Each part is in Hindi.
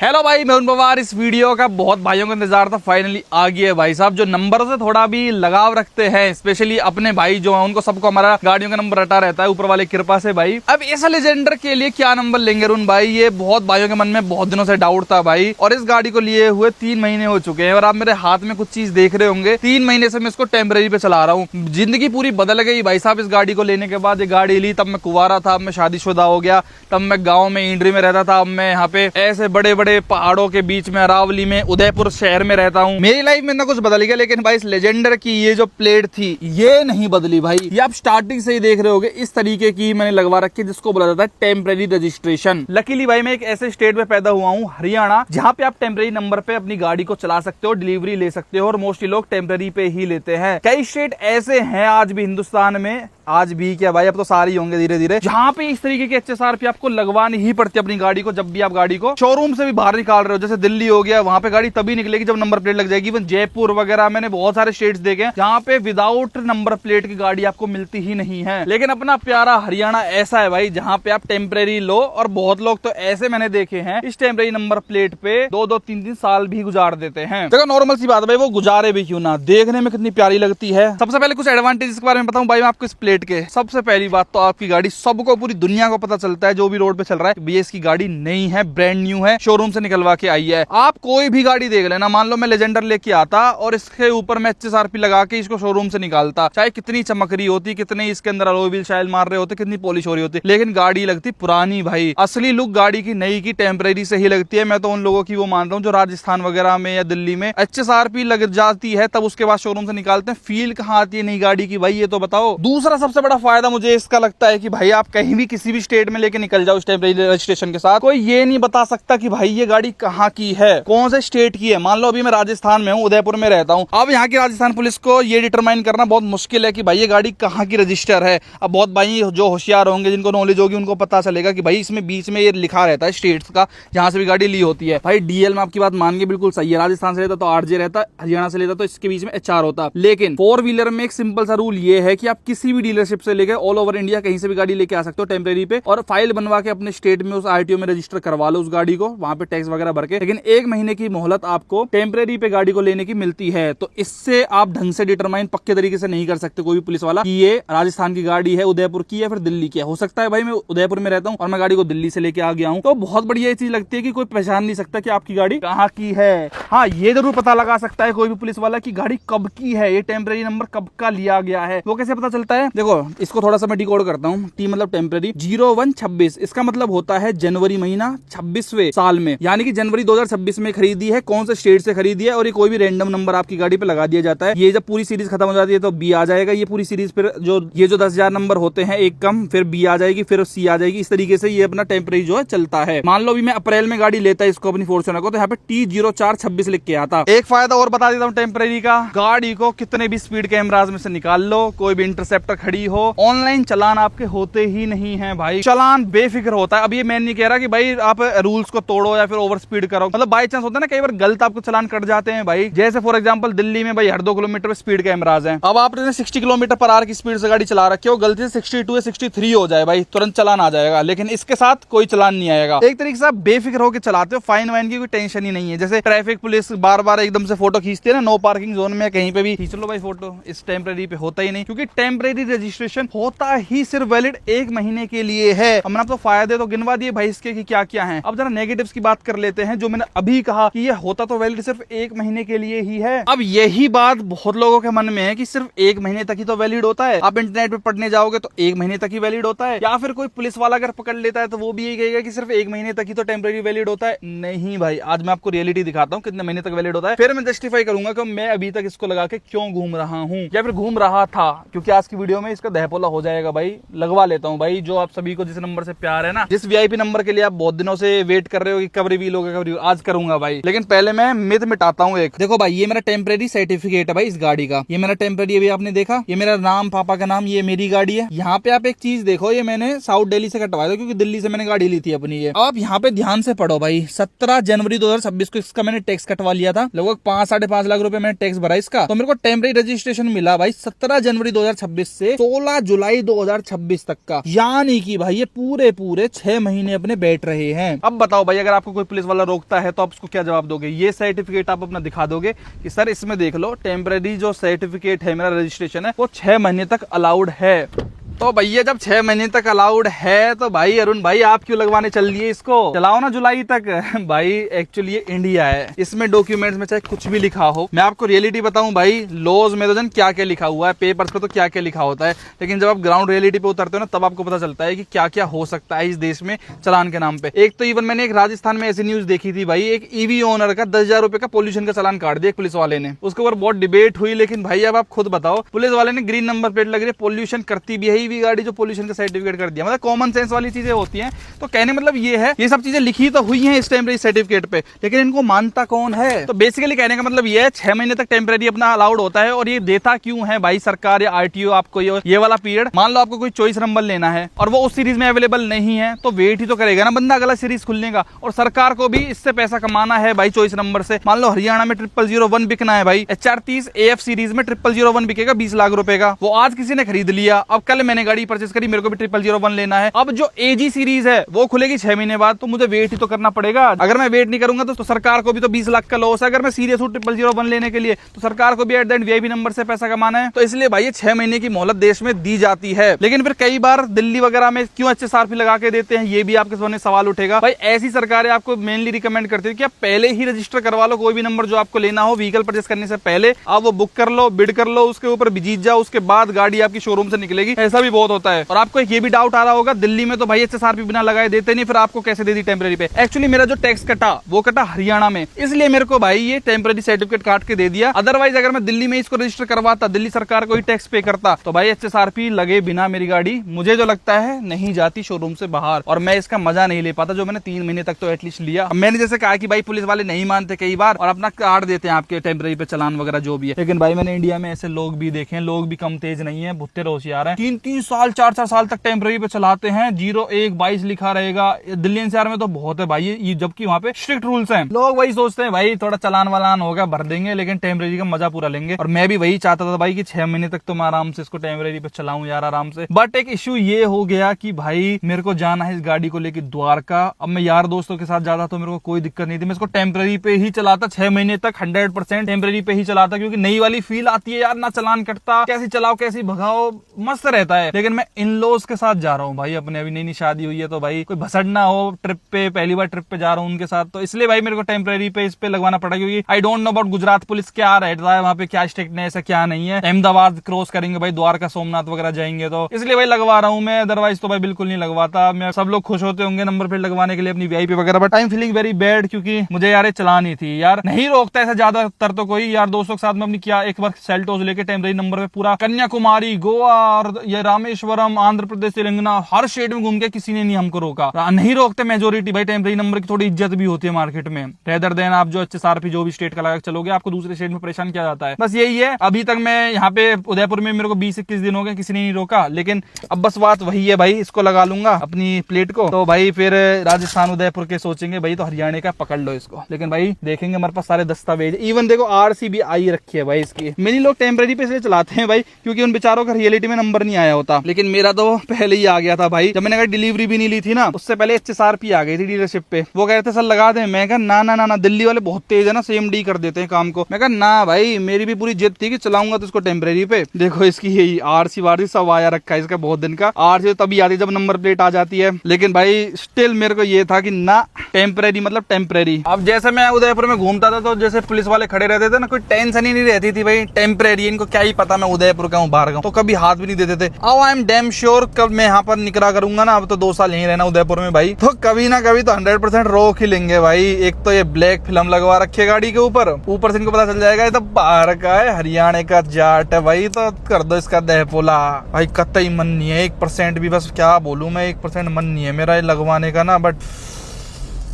हेलो भाई, मैं पवार। इस वीडियो का बहुत भाइयों का इंतजार था, फाइनली आ गई है भाई साहब। जो नंबरों से थोड़ा भी लगाव रखते हैं, स्पेशली अपने भाई जो है, उनको सबको हमारा गाड़ियों का नंबर रटा रहता है ऊपर वाले की कृपा से भाई। अब इस लेजेंडर के लिए क्या नंबर लेंगे रुन भाई, ये बहुत भाइयों के मन में बहुत दिनों से डाउट था भाई। और इस गाड़ी को लिए हुए 3 महीने हो चुके हैं और आप मेरे हाथ में कुछ चीज देख रहे होंगे। 3 महीने से मैं इसको टेम्परेरी पे चला रहा हूँ। जिंदगी पूरी बदल गई भाई साहब इस गाड़ी को लेने के बाद। ये गाड़ी ली तब मैं कुंवारा था, अब मैं शादीशुदा हो गया। तब मैं गाँव में इंड्री में रहता था, अब मैं यहाँ पे ऐसे बड़े बड़े पहाड़ों के बीच में अरावली में उदयपुर शहर में रहता हूँ। मेरी लाइफ में ना कुछ बदल गया, लेकिन भाई इस लेजेंडर की ये जो प्लेट थी ये नहीं बदली भाई। ये आप स्टार्टिंग से ही देख रहे होगे, इस तरीके की मैंने लगवा रखी है जिसको बोला जाता है टेम्परेरी रजिस्ट्रेशन। लकीली भाई मैं एक ऐसे स्टेट में पैदा हुआ हूँ, हरियाणा, जहाँ पे आप टेम्परेरी नंबर पे अपनी गाड़ी को चला सकते हो, डिलीवरी ले सकते हो और मोस्टली लोग टेम्परेरी पे ही लेते हैं। कई स्टेट ऐसे हैं आज भी हिंदुस्तान में, आज भी क्या भाई, अब तो सारे ही होंगे धीरे धीरे, जहाँ पे इस तरीके की HSRP आपको लगवानी ही पड़ती है अपनी गाड़ी को। जब भी आप गाड़ी को शोरूम से भी बाहर निकाल रहे हो, जैसे दिल्ली हो गया, वहां पे गाड़ी तभी निकलेगी जब नंबर प्लेट लग जाएगी। इवन जयपुर वगैरह मैंने बहुत सारे स्टेट्स देखे हैं जहाँ पे विदाउट नंबर प्लेट की गाड़ी आपको मिलती ही नहीं है। लेकिन अपना प्यारा हरियाणा ऐसा है भाई, जहाँ पे आप टेम्परेरी लो। और बहुत लोग तो ऐसे मैंने देखे हैं इस टेम्परेरी नंबर प्लेट पे 2-2, 3-3 साल भी गुजार देते हैं। देखो नॉर्मल सी बात है भाई, वो गुजारे भी क्यों ना, देखने में कितनी प्यारी लगती है। सबसे पहले कुछ एडवांटेज के बारे में बताऊं भाई मैं आपको इस प्लेट के। सबसे पहली बात तो आपकी गाड़ी सबको, पूरी दुनिया को पता चलता है जो भी रोड पे चल रहा है, भैया इसकी गाड़ी नई है, ब्रांड न्यू है, शोरूम से निकलवा के आई है। आप कोई भी गाड़ी देख लेना, मान लो मैं लेजेंडर लेके आता और इसके ऊपर मैं HSRP लगा के इसको शोरूम से निकालता, चाहे कितनी चमक रही होती, कितने इसके अंदर अलॉय व्हील शाइल मार रहे होते, कितनी पॉलिश हो रही होती, लेकिन गाड़ी लगती पुरानी भाई। असली लुक गाड़ी की नई की टेम्परेरी से ही लगती है। मैं तो उन लोगों की वो मानता हूँ जो राजस्थान वगैरह में या दिल्ली में HSRP लग जाती है तब उसके बाद शोरूम से निकालते हैं। फील कहाँ आती है नई गाड़ी की भाई, ये तो बताओ। दूसरा सबसे बड़ा फायदा मुझे इसका लगता है कि भाई आप कहीं भी किसी भी स्टेट में लेके निकल जाओ इस टेम्परेरी रजिस्ट्रेशन के साथ, कोई ये नहीं बता सकता कि भाई ये गाड़ी कहाँ की है, कौन से स्टेट की है। मान लो अभी मैं राजस्थान में हूँ, उदयपुर में रहता हूँ। अब यहाँ की राजस्थान पुलिस को ये डिटरमाइन करना बहुत मुश्किल है कि भाई ये गाड़ी कहाँ की रजिस्टर है। अब बहुत भाई जो होशियार होंगे, जिनको नॉलेज होगी, उनको पता चलेगा कि भाई इसमें बीच में ये लिखा रहता है स्टेट्स का जहां से भी गाड़ी ली होती है। भाई DL में आपकी बात मान के बिल्कुल सही है, राजस्थान से लेता तो RJ रहता, हरियाणा से लेता तो इसके बीच में HR होता। लेकिन 4 व्हीलर में एक सिंपल सा रूल ये है कि आप किसी भी डीलरशिप से लेकर ऑल ओवर इंडिया कहीं से भी गाड़ी लेके आ सकते हो टेम्परेरी पे, और फाइल बनवा के अपने स्टेट में उस RTO में रजिस्टर करवा लो उस गाड़ी को, वहां पे टैक्स वगैरह भर के। लेकिन 1 महीने की मोहलत आपको टेम्परेरी पे गाड़ी को लेने की मिलती है। तो इससे आप ढंग से डिटरमाइन पक्के तरीके से नहीं कर सकते कोई भी पुलिस वाला कि ये राजस्थान की गाड़ी है, उदयपुर की है, फिर दिल्ली की है। हो सकता है भाई मैं उदयपुर में रहता हूँ और मैं गाड़ी को दिल्ली से लेके आ गया हूँ, तो बहुत बढ़िया ये चीज लगती है कि कोई पहचान नहीं सकता कि आपकी गाड़ी कहाँ की है। हाँ, ये जरूर पता लगा सकता है कोई भी पुलिस वाला कि गाड़ी कब की है, ये टेम्परेरी नंबर कब का लिया गया है। वो कैसे पता चलता है? देखो इसको थोड़ा सा मैं डिकोड करता हूँ। T मतलब टेम्परेरी, 0126 इसका मतलब होता है जनवरी महीना 26वें साल में, यानी कि जनवरी 2026 में खरीदी है, कौन से स्टेट से खरीदी है। और ये कोई भी रैंडम नंबर आपकी गाड़ी पे लगा दिया जाता है। ये जब पूरी सीरीज खत्म हो जाती है तो B आ जाएगा, ये पूरी सीरीज फिर जो 10,000 नंबर होते हैं एक कम, फिर B आ जाएगी, फिर C आ जाएगी। इस तरीके से ये अपना टेम्परेरी जो है चलता है। मान लो भी मैं अप्रैल में गाड़ी लेता है इसको अपनी फॉर्च्यूनर को, तो यहाँ पे T0426 लिख के आता। एक फायदा और बता देता हूँ टेम्परेरी का, गाड़ी को कितने भी स्पीड कैमराज में से निकाल लो, कोई भी इंटरसेप्टर खड़ी हो, ऑनलाइन चलान आपके होते ही नहीं है भाई। चलान बेफिक्र होता है। अब ये मैं नहीं कह रहा कि भाई आप रूल्स को तोड़ो या फिर ओवर स्पीड करो, मतलब बाई चांस होता है ना कई बार गलत आपको चलान कट जाते हैं भाई। जैसे फॉर एग्जांपल दिल्ली में भाई हर 2 किलोमीटर पे स्पीड कैमराज हैं। अब आपने 60 km/h की स्पीड से गाड़ी चला रखी हो, गलती से 62 या 63 हो जाए भाई, तुरंत चलान आ जाएगा। लेकिन इसके साथ कोई चलान नहीं आएगा। एक तरीके से आप बेफिक्र होकर चलाते हो, फाइन वाइन की कोई टेंशन ही नहीं है। जैसे ट्रैफिक पुलिस बार बार एकदम से फोटो खींचती है ना, नो पार्किंग जोन में कहीं पे भी खींच लो भाई फोटो, इस टेम्परेरी पे होता ही नहीं, क्योंकि टेम्परेरी रजिस्ट्रेशन होता ही सिर्फ वैलिड 1 महीने के लिए है। हमने आपको फायदे तो गिनवा दिए भाई इसके कि क्या क्या है। अब जरा नेगेटिव्स की बात कर लेते हैं। जो मैंने अभी कहा कि ये होता तो वैलिड सिर्फ 1 महीने के लिए ही है। अब यही बात बहुत लोगों के मन में है कि सिर्फ 1 महीने तक ही तो वैलिड होता है। आप इंटरनेट पे पढ़ने जाओगे तो 1 महीने तक ही वैलिड होता है, या फिर कोई पुलिस वाला अगर पकड़ लेता है तो वो भी यही कहेगा कि सिर्फ 1 महीने तक ही तो टेम्परेरी वैलिड होता है। नहीं भाई, आज मैं आपको रियलिटी दिखाता हूँ कितने महीने तक वैलिड होता है, फिर मैं जस्टिफाई करूंगा कि मैं अभी तक इसको लगा के क्यों घूम रहा हूँ या फिर घूम रहा था। क्योंकि आज की वीडियो में इसका दहपोला हो जाएगा भाई, लगवा लेता हूँ भाई। जो आप सभी को जिस नंबर से प्यार है ना, जिस VIP नंबर के लिए आप बहुत दिनों से वेट कर रहे हो कि कब रिवील होगा, कब रिवील, आज करूंगा भाई। लेकिन पहले मैं मिथ मिटाता हूँ एक। देखो भाई, ये मेरा टेम्परेरी सर्टिफिकेट है भाई इस गाड़ी का, ये मेरा टेम्परेरी अभी आपने देखा, ये मेरा नाम, पापा का नाम, ये मेरी गाड़ी है। यहाँ पे आप एक चीज देखो, ये मैंने साउथ दिल्ली से कटवाया था क्योंकि दिल्ली से मैंने गाड़ी ली थी अपनी। ये आप यहाँ पे ध्यान से पढ़ो भाई, 17 जनवरी 2026 को इसका मैंने टैक्स कटवा लिया था, लगभग 5-5.5 लाख रुपए मैंने टैक्स भरा इसका, तो मेरे को टेम्परेरी रजिस्ट्रेशन मिला भाई 17 जनवरी 2026 से से 16 जुलाई 2026 तक का, यानी कि भाई ये पूरे 6 महीने अपने बैठ रहे हैं। अब बताओ भाई, अगर आपको कोई पुलिस वाला रोकता है तो आप उसको क्या जवाब दोगे? ये सर्टिफिकेट आप अपना दिखा दोगे कि सर इसमें देख लो, टेम्पररी जो सर्टिफिकेट है, मेरा रजिस्ट्रेशन है, वो 6 महीने तक अलाउड है। तो भैया जब 6 महीने तक अलाउड है तो भाई अरुण भाई आप क्यों लगवाने चल लिए इसको? चलाओ ना जुलाई तक। भाई एक्चुअली ये इंडिया है, इसमें डॉक्यूमेंट्स में चाहे कुछ भी लिखा हो, मैं आपको रियलिटी बताऊं भाई, लॉज में तो जन क्या क्या लिखा हुआ है, पेपर्स पे तो क्या क्या लिखा होता है, लेकिन जब आप ग्राउंड रियलिटी पे उतरते हो ना, तब आपको पता चलता है कि क्या क्या हो सकता है इस देश में चलान के नाम पे। एक तो इवन मैंने एक राजस्थान में ऐसी न्यूज देखी थी भाई, एक ईवी ओनर का 10,000 रुपए का पोल्यूशन का चालान काट दिया पुलिस वाले ने। उसके ऊपर बहुत डिबेट हुई, लेकिन भाई अब आप खुद बताओ, पुलिस वाले ने ग्रीन नंबर प्लेट लग रही है, पोल्यूशन करती भी है ईवी गाड़ी, जो पोल्यूशन सर्टिफिकेट कर दिया। मतलब कॉमन सेंस वाली चीजें होती हैं। तो कहने मतलब ये है, ये सब चीजें लिखी तो हुई हैं इस टेम्परेरी सर्टिफिकेट पे, लेकिन इनको मानता कौन है? तो बेसिकली कहने का मतलब ये है, 6 महीने तक टेम्परेरी अपना अलाउड होता है। और ये देता क्यों है भाई सरकार या आरटीओ आपको ये वाला पीरियड? मान लो आपको कोई चॉइस नंबर लेना है और वो उस सीरीज में अवेलेबल नहीं है, तो वेट ही तो करेगा ना बंदा अगला सीरीज खुलने का। और सरकार को भी इससे पैसा कमाना है भाई चॉइस नंबर से। मान लो हरियाणा में 0001 बिकना है भाई, HR30 AF सीरीज में 0001 बिकेगा 20 लाख रुपए का। वो आज किसी ने खरीद लिया, अब कल मैंने गाड़ी परचेस करी, मेरे को भी 0001 लेना है। अब जो AG सीरीज है वो खुलेगी 6 महीने बाद, तो मुझे वेट ही तो करना पड़ेगा। अगर मैं वेट नहीं करूंगा तो सरकार को भी तो 20 लाख का लॉस है। अगर मैं सीरियस हूं 0001 लेने के लिए, तो सरकार को भी at the end VIP number से पैसा कमाना है। तो इसलिए भाई ये 6 महीने की मोहलत देश में दी जाती है। लेकिन फिर कई बार दिल्ली वगैरह में क्यों HSRP लगा के देते हैं, ये भी आपके सामने सवाल उठेगा। भाई ऐसी सरकारें आपको मेनली रिकमेंड करती है कि आप पहले ही रजिस्टर करवा लो, कोई भी नंबर जो आपको लेना हो व्हीकल परचेस करने से पहले आप वो बुक कर लो, बिड कर लो, उसके ऊपर जीत जाओ, उसके बाद गाड़ी आपकी शोरूम से निकलेगी। ऐसा भी बहुत होता है। और आपको एक ये भी डाउट आ रहा होगा, दिल्ली में तो भाई HSRP बिना लगाए देते नहीं, फिर आपको कैसे दे दी टेम्परेरी पे? एक्चुअली मेरा जो टैक्स कटा वो कटा हरियाणा में, इसलिए मेरे को भाई ये टेम्परेरी सर्टिफिकेट काट के दे दिया। अदरवाइज अगर मैं दिल्ली में इसको रजिस्टर करवाता, दिल्ली सरकार को ही टैक्स पे करता, तो भाई HSRP लगे बिना मेरी गाड़ी, मुझे जो लगता है, नहीं जाती शोरूम से बाहर, और मैं इसका मजा नहीं ले पाता जो मैंने 3 महीने तक तो एटलीस्ट लिया। मैंने जैसे कहा कि भाई पुलिस वाले नहीं मानते कई बार और अपना काट देते हैं आपके टेम्परेरी पे चलान वगैरह जो भी है। लेकिन भाई मैंने इंडिया में ऐसे लोग भी देखे हैं, लोग भी कम तेज नहीं है, भुट्टे होशियार हैं, 3-3 साल 4-4 साल तक टेम्परेरी पे चलाते हैं, 0122 लिखा रहेगा। दिल्ली NCR में तो बहुत है भाई ये, जबकि वहाँ पे स्ट्रिक्ट रूल्स हैं। लोग वही सोचते हैं भाई थोड़ा चलान वालान होगा भर देंगे, लेकिन टेम्परेरी का मजा पूरा लेंगे। और मैं भी वही चाहता था भाई कि 6 महीने तक तो मैं आराम से इसको टेम्परेरी पे चलाऊं यार आराम से। बट एक इश्यू ये हो गया कि भाई मेरे को जाना है इस गाड़ी को लेके द्वारका। अब मैं यार दोस्तों के साथ जाता तो मेरे को कोई दिक्कत नहीं थी, मैं इसको टेम्परेरी पे ही चलाता 6 महीने तक, 100% टेम्परेरी पे ही चलाता, क्योंकि नई वाली फील आती है यार, ना चलान कटता, कैसी चलाओ कैसी भगाओ, मस्त रहता है। लेकिन मैं इन लॉज के साथ जा रहा हूँ भाई, अपने अभी नई शादी हुई है, तो भाई कोई भसड़ ना हो ट्रिप पे, पहली बार ट्रिप पे जा रहा हूँ उनके साथ, तो इसलिए भाई मेरे को टेम्परेरी पे इस पे लगवाना पड़ा, क्योंकि I don't know about Gujarat police क्या रहता है वहाँ पे, क्या स्ट्रिक्टनेस है क्या नहीं है। अहमदाबाद क्रॉस करेंगे भाई, द्वारका सोमनाथ वगैरह जाएंगे, तो इसलिए भाई लगवा रहा हूँ मैं, अदरवाइज तो भाई बिल्कुल नहीं लगवाता। मैं सब लोग खुश होते होंगे नंबर प्लेट लगवाने के लिए अपनी VIP वगैरह, but I am feeling very bad, क्योंकि मुझे यार चलानी थी यार। नहीं रोकता ऐसा ज्यादातर तो कोई, यार दोस्तों के साथ में अपनी क्या एक बार सेल्टोस लेके टेम्परेरी नंबर पे पूरा कन्याकुमारी, गोवा और ये रामेश्वरम, आंध्र प्रदेश, तेलंगाना, हर स्टेट में घूम के किसी ने नहीं हमको रोका। नहीं रोकते मेजोरिटी भाई, टेम्परेरी नंबर की थोड़ी इज्जत भी होती है मार्केट में, रेदर देन आप जो HSRP जो भी स्टेट का लगा चलोगे, आपको दूसरे स्टेट में परेशान किया जाता है। बस यही है। अभी तक मैं यहाँ पे उदयपुर में मेरे को 20-21 दिन हो गए, किसी ने नहीं रोका, लेकिन अब बस बात वही है भाई, इसको लगा लूंगा अपनी प्लेट को, तो भाई फिर राजस्थान उदयपुर के सोचेंगे भाई तो हरियाणा का पकड़ लो इसको। लेकिन भाई देखेंगे हमारे पास सारे दस्तावेज, इवन देखो RC भी आई रखी है भाई इसकी। मेरी लोग टेम्परेरी पे इसलिए चलाते हैं भाई क्योंकि उन बेचारों का रियलिटी में नंबर नहीं आया होता, लेकिन मेरा तो पहले ही आ गया था भाई। जब मैंने कहा डिलीवरी भी नहीं ली थी ना, उससे पहले HSRP आ गई थी डीलरशिप पे, वो कह रहे थे सर लगा दे। मैं कहा ना ना ना, दिल्ली वाले बहुत तेज है ना, सेम डी कर देते हैं काम को। मैं कहा ना भाई, मेरी भी पूरी जिद थी कि चलाऊंगा तो इसको टेम्परेरी पे। देखो इसकी यही RC वारसी सब आया रखा है इसका बहुत दिन का। RC तभी आती है जब नंबर प्लेट आ जाती है, लेकिन भाई स्टिल मेरे को ये था कि ना, टेम्परेरी मतलब टेम्परेरी। अब जैसे मैं उदयपुर में घूमता था तो जैसे पुलिस वाले खड़े रहते थे ना, कोई टेंशन ही नहीं रहती थी भाई, टेम्परेरी, इनको क्या ही पता मैं उदयपुर का हूँ बाहर का हूँ, तो कभी हाथ भी नहीं देते थे। अब आई एम डैम श्योर कब मैं यहाँ पर निकला करूंगा ना, अब तो 2 साल यहीं रहना उदयपुर में भाई, तो कभी ना कभी तो 100% रोक ही लेंगे भाई। एक तो ये ब्लैक फिल्म लगवा रखी है गाड़ी के ऊपर से इनको पता चल जाएगा ये तो बाहर का है, हरियाणा का जाट है भाई, तो कर दो इसका दहपोला भाई। कतई मन नहीं है 1% भी, बस क्या बोलूं मैं, 1% मन नहीं है मेरा ये लगवाने का ना, बट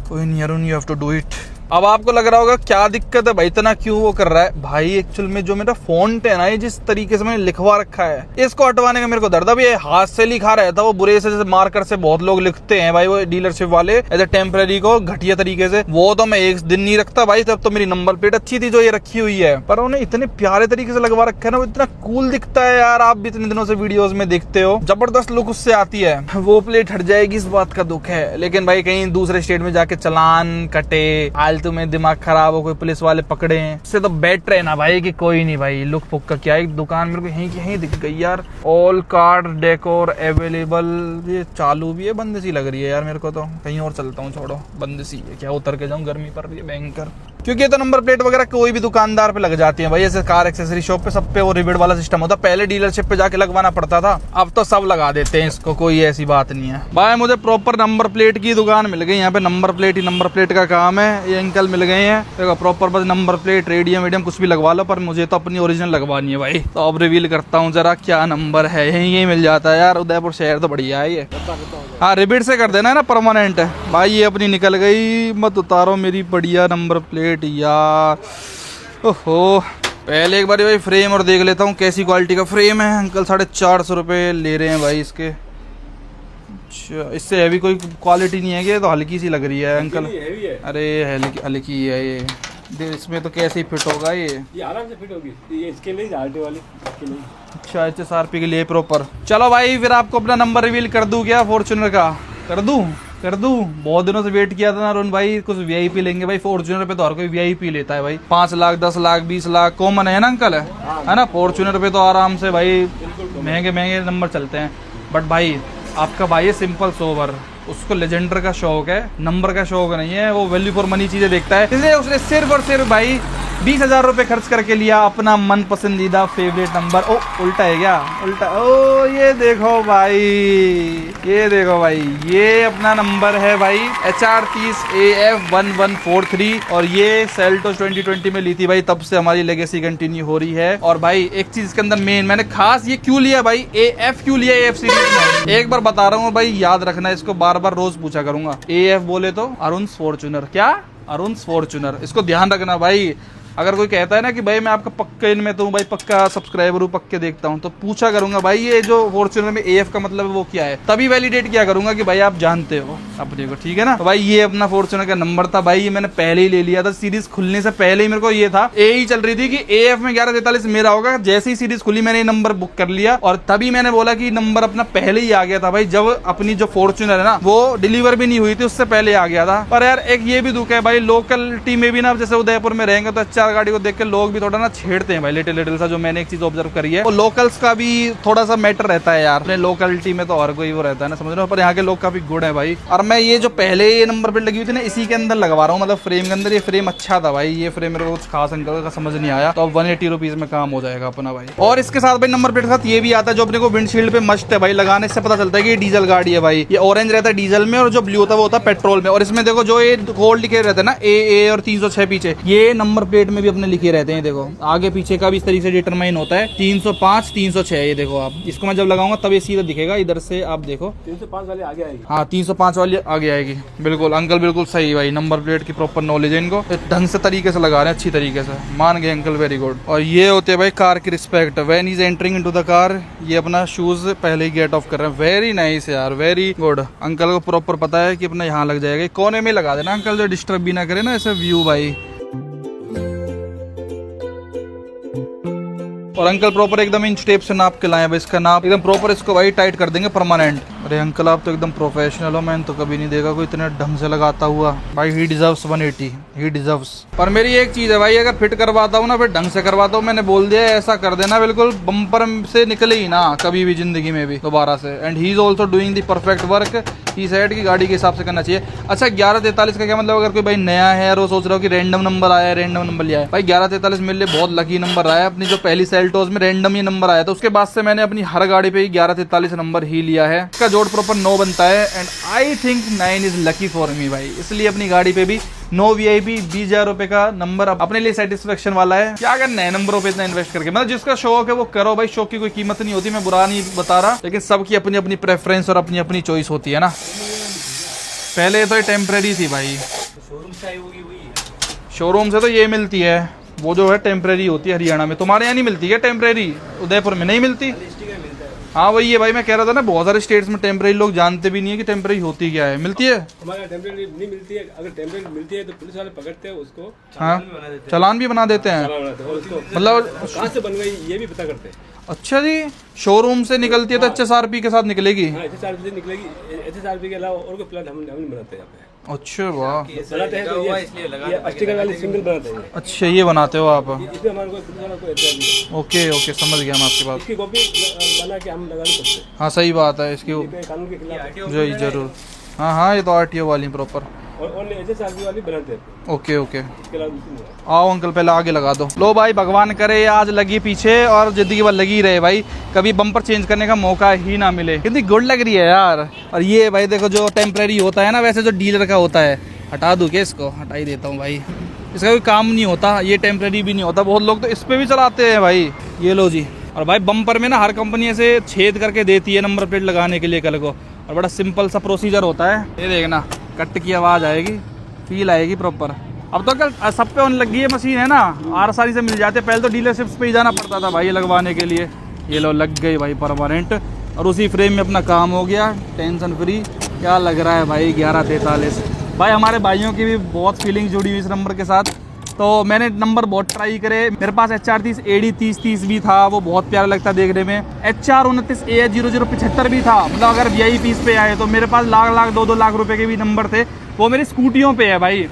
कोई नहीं Arun, you have to do it. अब आपको लग रहा होगा क्या दिक्कत है भाई, इतना क्यों वो कर रहा है भाई। एक्चुअल में जो मेरा फॉन्ट है ना, ये जिस तरीके से मैंने लिखवा रखा है, इसको हटवाने का मेरे को दर्द। अब ये हाथ से लिखा रहता, वो बुरे से जैसे मार्कर से बहुत लोग लिखते हैं भाई, वो डीलरशिप वाले ऐसे टेम्पररी को घटिया तरीके से, वो तो मैं एक दिन नहीं रखता भाई। तब तो मेरी नंबर प्लेट अच्छी थी जो ये रखी हुई है, पर उन्हें इतने प्यारे तरीके से लगवा रखा है ना, वो इतना कूल दिखता है यार। आप भी इतने दिनों से वीडियोस में देखते हो, जबरदस्त लुक उससे आती है। वो प्लेट हट जाएगी इस बात का दुख है, लेकिन भाई कहीं दूसरे स्टेट में जाके चलान कटे, फालतू में दिमाग खराब हो, कोई पुलिस वाले पकड़े, इससे तो बेटर है ना भाई कि कोई नहीं भाई। लुक पुक का क्या, एक दुकान मेरे को यहीं की यहीं दिख गई यार, ऑल कार्ड डेकोर अवेलेबल। ये चालू भी है, बंद सी लग रही है यार मेरे को तो। कहीं और चलता हूँ, छोड़ो, बंद सी है क्या, उतर के जाऊँ, गर्मी पड़ रही है भयंकर। क्योंकि ये तो नंबर प्लेट वगैरह कोई भी दुकानदार पे लग जाती है भाई, ऐसे कार एक्सेसरी शॉप पे सब पे वो रिबेट वाला सिस्टम होता। पहले डीलरशिप पे जाके लगवाना पड़ता था, अब तो सब लगा देते हैं इसको, कोई ऐसी बात नहीं है भाई। मुझे प्रॉपर नंबर प्लेट की दुकान मिल गई यहाँ पे, नंबर प्लेट ही नंबर प्लेट का काम है। ये अंकल मिल गए हैं, देखो प्रॉपर बस नंबर प्लेट रेडियम मीडियम कुछ भी लगवा लो, पर मुझे तो अपनी ओरिजिनल लगवानी है भाई। तो अब रिवील करता हूँ जरा क्या नंबर है, यही मिल जाता है यार। उदयपुर शहर तो बढ़िया है ये। हाँ रिबीट से कर देना है ना, परमानेंट है भाई। ये अपनी निकल गई, मत उतारो मेरी बढ़िया नंबर प्लेट यार। ओहो, पहले एक बार भाई फ्रेम और देख लेता हूँ कैसी क्वालिटी का फ्रेम है। अंकल 450 रुपये ले रहे हैं भाई इसके। अच्छा, इससे हैवी कोई क्वालिटी नहीं है कि, तो हल्की सी लग रही है अंकल। अरे हल्की है ये, इसमें तो कैसे ही फिट होगा ये आराम से फिट होगी। ये इसके लिए आरटी वाली इसके लिए। अच्छा HSRP के लिए प्रॉपर। चलो भाई फिर आपको अपना नंबर रिवील कर दूं क्या फॉर्च्यूनर का? कर दूं। बहुत दिनों से वेट किया था ना अरुण भाई, कुछ वीआईपी लेंगे भाई। फॉर्च्यूनर पे तो हर कोई वीआईपी लेता है भाई। 5 लाख 10 लाख 20 लाख कॉमन है ना अंकल, है ना। फॉर्च्यूनर पे तो आराम से भाई महंगे नंबर चलते हैं। बट भाई आपका भाई है सिंपल सोबर, उसको लेजेंडर का शौक है, नंबर का शौक नहीं है। वो वैल्यू फॉर मनी चीजें देखता है, इसलिए उसने सिर्फ और सिर्फ भाई 20,000 रुपए खर्च करके लिया अपना मन पसंदीदा फेवरेट नंबर। ओ उल्टा है क्या, उल्टा। ओ ये देखो भाई, ये अपना नंबर है भाई HR30AF1143। और ये सेल्टोस 2020 में ली थी भाई, तब से हमारी लेगेसी कंटिन्यू हो रही है। और भाई एक चीज के अंदर मेन मैंने खास ये क्यों लिया भाई, AF क्यों लिया AF सीरीज में, एक बार बता रहा हूँ भाई, याद रखना इसको, बार बार रोज पूछा करूंगा। AF बोले तो अरुण फॉर्च्यूनर, क्या अरुण फॉर्च्यूनर, इसको ध्यान रखना भाई। अगर कोई कहता है ना कि भाई मैं आपका पक्का इनमें तो भाई पक्का सब्सक्राइबर हूँ, पक्के देखता हूँ, तो पूछा करूंगा भाई ये जो फॉर्च्यूनर में AF का मतलब है वो क्या है, तभी वैलिडेट किया करूंगा कि भाई आप जानते हो अपने को, ठीक है ना। तो भाई ये अपना फॉर्च्यूनर का नंबर था भाई, ये मैंने पहले ही ले लिया था। सीरीज खुलने से पहले ही मेरे को ये था, यही चल रही थी कि AF में 1143 मेरा होगा। जैसे ही सीरीज खुली मैंने ये नंबर बुक कर लिया, और तभी मैंने बोला कि नंबर अपना पहले ही आ गया था भाई। जब अपनी जो फॉर्च्यूनर है ना वो डिलीवर भी नहीं हुई थी, उससे पहले आ गया था। पर यार एक ये भी दुख है भाई, लोकलिटी में भी ना, जैसे उदयपुर में रहेंगे तो HR गाड़ी को देख के लोग भी थोड़ा ना छेड़ते हैं भाई, लिटिल सा। जो मैंने एक चीज ऑब्जर्व करी है, वो लोकल्स का भी थोड़ा सा मैटर रहता है यार। अपने लोकलिटी में तो हर कोई वो रहता है ना, समझ रहे हो, पर यहाँ के लोग काफी गुड है भाई। और मैं ये जो पहले ये नंबर प्लेट लगी हुई थी ना, इसी के अंदर लगवा रहा हूँ, मतलब फ्रेम के अंदर। ये फ्रेम अच्छा था भाई, ये फ्रेम मेरे को कुछ खास अंकल का समझ नहीं आया, तो अब 180 रुपीज में काम हो जाएगा अपना भाई। और इसके साथ भाई नंबर प्लेट के साथ ये भी आता है जो अपने को विंडशील्ड पे मस्ट है भाई लगाने, से पता चलता है कि ये डीजल गाड़ी है भाई। ये ऑरेंज रहता है डीजल में, और जो ब्लू होता है वो होता है पेट्रोल में। और इसमें देखो जो ये गोल्ड लिखे रहते हैं ना, AA और 306 पीछे, ये नंबर प्लेट में भी अपने लिखे रहते हैं। देखो आगे पीछे का भी इस तरीके से डिटरमाइन होता है, 305 306। ये देखो आप, इसको मैं जब लगाऊंगा तब ये सीधा दिखेगा। इधर से आप देखो 305 वाली आगे आएगी। हाँ 305 वाली आगे आएगी, बिल्कुल अंकल बिल्कुल सही भाई। नंबर प्लेट की प्रॉपर नॉलेज है इनको, ढंग से तरीके से लगा रहे हैं, अच्छी तरीके से, मान गए अंकल, वेरी गुड। और ये होते हैं भाई कार की respect, when is entering into the car. ये अपना शूज पहले ही गेट ऑफ कर रहे हैं, वेरी नाइस यार, वेरी गुड। अंकल को प्रॉपर पता है कि अपना यहाँ लग जाएगा, कोने में लगा देना अंकल, जो डिस्टर्ब भी ना करे ना ऐसे व्यू भाई। और अंकल प्रॉपर एकदम इंच टेप से नाप के लाए भाई, इसका नाप एकदम प्रॉपर, इसको भाई टाइट कर देंगे परमानेंट। अरे अंकल आप तो एकदम प्रोफेशनल हो, मैंने तो कभी नहीं देखा कोई इतने ढंग से लगाता हुआ भाई। ही डिजर्व्स 180, ही डिजर्व्स। पर मेरी एक चीज है भाई, अगर फिट करवाता हूँ ना, फिर ढंग से करवाता हूँ। मैंने बोल दिया ऐसा कर देना, बिल्कुल बम्पर से निकले ही ना कभी भी जिंदगी में भी दोबारा से। And he is also doing the perfect work. He said की गाड़ी के हिसाब से करना चाहिए। अच्छा 1143 का क्या मतलब, अगर कोई भाई नया है और वो सोच रहा हो कि रैंडम नंबर आया है, रैंडम नंबर लिया है, भाई 1143 मेरे लिए बहुत लकी नंबर आया है। अपनी जो पहली सेल्टोस में रैंडम ही नंबर आया था, उसके बाद से मैंने अपनी हर गाड़ी पे 1143 नंबर ही लिया है। इसका जोड़ प्रॉपर 9 बनता है, and I think 9 is lucky for me भाई। इसलिए अपनी गाड़ी पे भी 9 VIP 20,000 रुपए का नंबर अपने लिए सेटिस्फेक्शन वाला है। क्या करना है नंबरों पे इतना इन्वेस्ट करके, मतलब जिसका शौक है वो करो भाई, शौक की कोई कीमत नहीं होती। मैं बुरा नहीं बता रहा, लेकिन सबकी अपनी अपनी प्रेफरेंस और अपनी अपनी चॉइस होती है ना। पहले तो ये टेम्परेरी थी भाई, शोरूम से आई होगी वही है। शोरूम से तो ये मिलती है, वो जो है टेम्परेरी होती है हरियाणा में। तुम्हारे यहाँ नहीं मिलती है टेम्परेरी? उदयपुर में नहीं मिलती? हाँ वही है भाई, मैं कह रहा था ना बहुत सारे स्टेट्स में टेम्परेरी लोग जानते भी नहीं है कि टेम्परेरी होती क्या है। मिलती है? हमारे यहाँ टेम्परेरी नहीं मिलती है। अगर टेम्परेरी मिलती है तो पुलिस वाले पकड़ते हैं उसको, हाँ चालान भी बना देते हैं चालान बनाते हैं और उसको मतलब? कहाँ से बन गई ये भी पता करते हैं। अच्छा जी, शोरूम से निकलती है तो HSRP के साथ निकलेगी? हाँ HSRP से निकलेगी। HSRP के अलावा और कोई प्लाट हम नहीं बनाते यहाँ पे। अच्छा वाह, बनाते हैं तो ये स्टिकर वाले सिंगल बनाते हैं। अच्छा ये बनाते हो आप? इसमें हमारे कोई पुलिस वाला कोई एतराज नहीं। ओके ओके, समझ गया मैं आपकी बात। इसकी कॉपी बना के हम लगा नहीं सकते। हाँ सही बात है, इसकी ये कानून के खिलाफ है। जी जरूर। हाँ हाँ, ये तो RTO वाली प्रॉपर। और ओनली HSRP वाली बनाते हैं। ओके ओके, इसके अलावा दूसरी नहीं है। आओ अंकल पहले आगे लगा दो। लो भाई, भगवान करे आज लगी पीछे और जिंदगी भर लगी रहे भाई, कभी बम्पर चेंज करने का मौका ही ना मिले। कितनी गुड लग रही है यार। और ये भाई देखो, जो टेम्परेरी होता है ना, वैसे जो डीलर का होता है, हटा दूँ क्या इसको? हटा ही देता हूँ भाई, इसका कोई काम नहीं होता। ये टेम्परेरी भी नहीं होता, बहुत लोग तो इस पर भी चलाते हैं भाई। ये लो जी। और भाई बम्पर में ना हर कंपनी ऐसे छेद करके देती है नंबर प्लेट लगाने के लिए कल को, और बड़ा सिंपल सा प्रोसीजर होता है। ये देखना, कट की आवाज़ आएगी, फील आएगी प्रॉपर। अब तो कल सब पे होने लगी है मशीन है ना, आसानी से मिल जाते। पहले तो डीलरशिप्स पे ही जाना पड़ता था भाई लगवाने के लिए। ये लो लग गई भाई परमानेंट, और उसी फ्रेम में अपना काम हो गया, टेंशन फ्री। क्या लग रहा है भाई 1143। भाई हमारे भाइयों की भी बहुत फीलिंग जुड़ी हुई इस नंबर के साथ, तो मैंने नंबर बहुत ट्राई करे। मेरे पास HR30 AD 3030 भी था, वो बहुत प्यारा लगता देखने में। HR29 AH 0075 भी था, मतलब अगर VIP पे आए तो मेरे पास लाख 2 लाख रुपए के भी नंबर थे। वो मेरी स्कूटियों पे है भाई।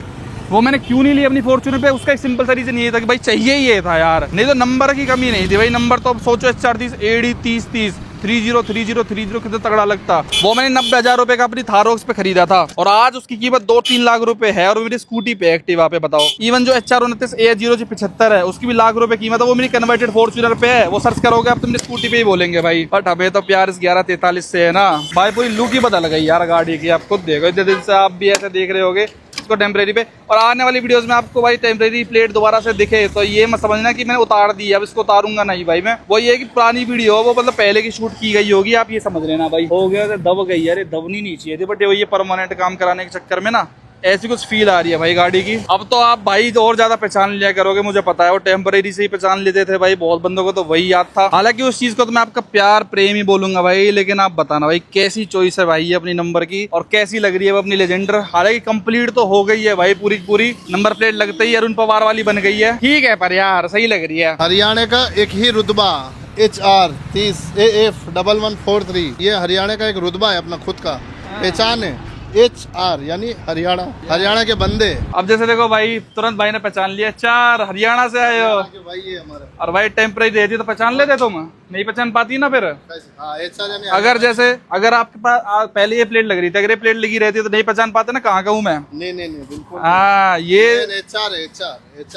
वो मैंने क्यों नहीं ली अपनी फॉर्च्यूनर पे? उसका एक सिंपल सा रीजन ये था कि भाई चाहिए ही ये था यार, नहीं तो नंबर की कमी नहीं थी भाई। नंबर तो अब सोचो, HR30 AD 3030 3030 कितना तगड़ा लगता। वो मैंने 90,000 रुपए का अपनी थारोक्स पे खरीदा था, और आज उसकी कीमत 2-3 लाख रुपए है, और मेरी स्कूटी पे एक्टिवा पे बताओ। इवन जो HR29 AH 0075 है, उसकी भी लाख रुपए कीमत है, वो मेरी कन्वर्टेड फॉर्च्यूनर पे है। वो सर्च करोगे आप तो मेरी स्कूटी पे ही बोलेंगे भाई। बट हमें तो प्यार इस 1143 से है ना भाई, पूरी लुक ही बदल गई यार गाड़ी की। आप खुद देखो, इतने दिन से आप भी ऐसे देख रहे होगे इसको टेम्परेरी पे, और आने वाली वीडियोस में आपको भाई टेम्परेरी प्लेट दोबारा से दिखे तो ये मत समझना कि मैंने उतार दी, अब इसको उतारूंगा नहीं भाई मैं। वो ये कि पुरानी वीडियो वो मतलब पहले की शूट की गई होगी, आप ये समझ लेना भाई। हो गया तो दब गई यार, दबनी नहीं चाहिए थी, बट ये परमानेंट काम कराने के चक्कर में ना ऐसी कुछ फील आ रही है भाई गाड़ी की। अब तो आप भाई और ज्यादा पहचान लिया करोगे, मुझे पता है। वो टेम्परेरी से ही पहचान लेते थे भाई, बहुत बंदों को तो वही याद था। हालांकि उस चीज को तो मैं आपका प्यार प्रेम ही बोलूंगा भाई, लेकिन आप बताना भाई कैसी चॉइस है भाई ये अपनी नंबर की, और कैसी लग रही है वो अपनी लेजेंडर। हालांकि कंप्लीट तो हो गई है भाई, पूरी नंबर प्लेट लगते ही अरुण पवार वाली बन गई है, ठीक है, पर यार सही लग रही है। हरियाणा का एक ही रुतबा HR30 AF 1143, ये हरियाणा का एक रुतबा है, अपना खुद का पहचान है। HR यानी हरियाणा के बंदे। अब जैसे देखो भाई, तुरंत भाई ने पहचान लिया, 4 हरियाणा से आए हो। भाई ये हमारा, और भाई टेम्परेरी रहती तो पहचान लेते तुम, नहीं पहचान पाती ना फिर। हाँ, HR यानी अगर जैसे अगर आपके पास पहले ये प्लेट लग रही थी, अगर ये प्लेट लगी रहती तो नहीं पहचान पाते ना कहाँ का हूँ मैं। नहीं बिल्कुल। हाँ ये HR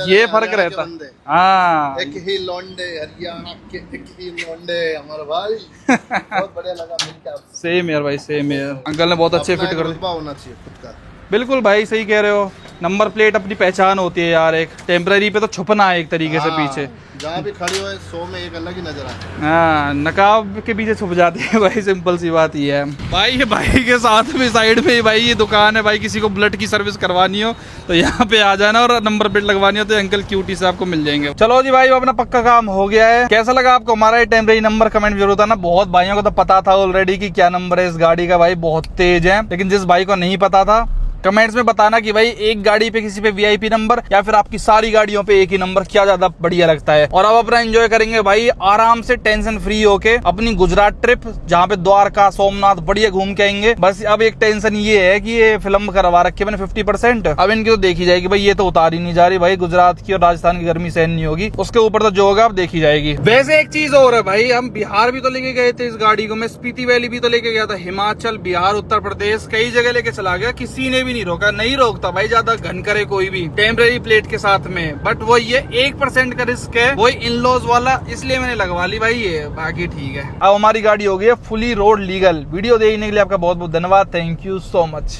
ये फर्क रहता। हाँ एक ही लौंडे हरियाणा के, एक ही लौंडे हमारा भाई। बहुत बढ़िया लगा मिलकर आपसे। सेम यार भाई, सेम यार। अंकल ने बहुत अच्छे अपना फिट एक कर रुतबा होना चाहिए खुद का। बिल्कुल भाई, सही कह रहे हो। नंबर प्लेट अपनी पहचान होती है यार, एक टेम्परेरी पे तो छुपना है एक तरीके से पीछे। जहाँ भी खड़ी हो 100 में एक अलग ही नजर आती है। हाँ, नकाब के पीछे छुप जाती है भाई, सिंपल सी बात ही है भाई। ये भाई के साथ में साइड में भाई ये दुकान है भाई, किसी को बुलेट की सर्विस करवानी हो तो यहाँ पे आ जाना, और नंबर प्लेट लगवानी हो तो अंकल क्यूटी से आपको मिल जाएंगे। चलो जी भाई, अपना पक्का काम हो गया है। कैसा लगा आपको हमारा ये टेम्परेरी नंबर? कमेंट जरूर बताना। बहुत भाइयों को तो पता था ऑलरेडी कि क्या नंबर है इस गाड़ी का, भाई बहुत तेज है, लेकिन जिस भाई को नहीं पता था कमेंट्स में बताना कि भाई एक गाड़ी पे किसी पे VIP नंबर, या फिर आपकी सारी गाड़ियों पे एक ही नंबर, क्या ज्यादा बढ़िया लगता है। और अब अपना एंजॉय करेंगे भाई आराम से, टेंशन फ्री होके अपनी गुजरात ट्रिप, जहाँ पे द्वारका सोमनाथ बढ़िया घूम के आएंगे। बस अब एक टेंशन ये है कि ये फिल्म करवा रखी है मैंने 50%, अब इनकी तो देखी जाएगी भाई। ये तो उतार ही नहीं जा रही भाई, गुजरात की और राजस्थान की गर्मी सहन नहीं होगी, उसके ऊपर तो जो होगा अब देखी जाएगी। वैसे एक चीज और है भाई, हम बिहार भी तो लेके गए थे इस गाड़ी को, मैं स्पीति वैली भी तो लेके गया था, हिमाचल, बिहार, उत्तर प्रदेश, कई जगह लेके चला गया, किसी ने भी नहीं रोका, नहीं रोकता भाई ज्यादा घन करे कोई भी टेम्परेरी प्लेट के साथ में। बट वो ये 1% का रिस्क है, वो इन लॉज वाला, इसलिए मैंने लगवा ली भाई ये, बाकी ठीक है। अब हमारी गाड़ी हो गई है फुली रोड लीगल। वीडियो देखने के लिए आपका बहुत बहुत धन्यवाद, थैंक यू सो मच।